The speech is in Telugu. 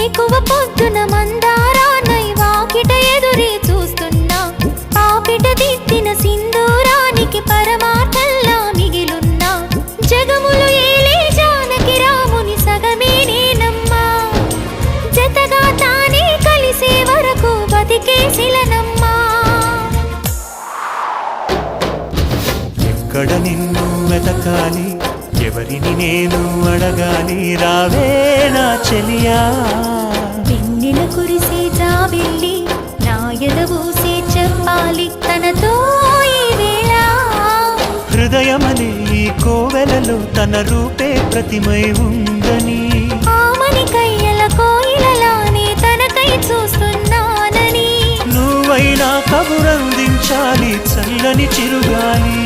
వేకువ పొద్దున మందారానై వాకిట ఎదురే చూస్తున్నా పాపిట దిద్దిన సింధూరానికి పరమార్థంలా మిగిలున్నా జగములు ఏలే జానకి రాముని సగమే నేనమ్మా జతగా తానే కలిసే వరకు బతికే శిలనమ్మా ఎక్కడ నిన్ను వెతకాలి ఎవరిని నేను అడగాలి రావే నా చెలియా వెన్నెల కురిసే జాబిల్లి నా ఎదవూసే చెప్పాలి తనతో ఈ వేళ హృదయమనే ఈ కోవెలలో తన రూపే ప్రతిమై ఉందని ఆమని కయ్యల కోయిలలానే తనకై చూస్తున్నానని నువ్వైనా కబురందించాలి చల్లని చిరుగాలి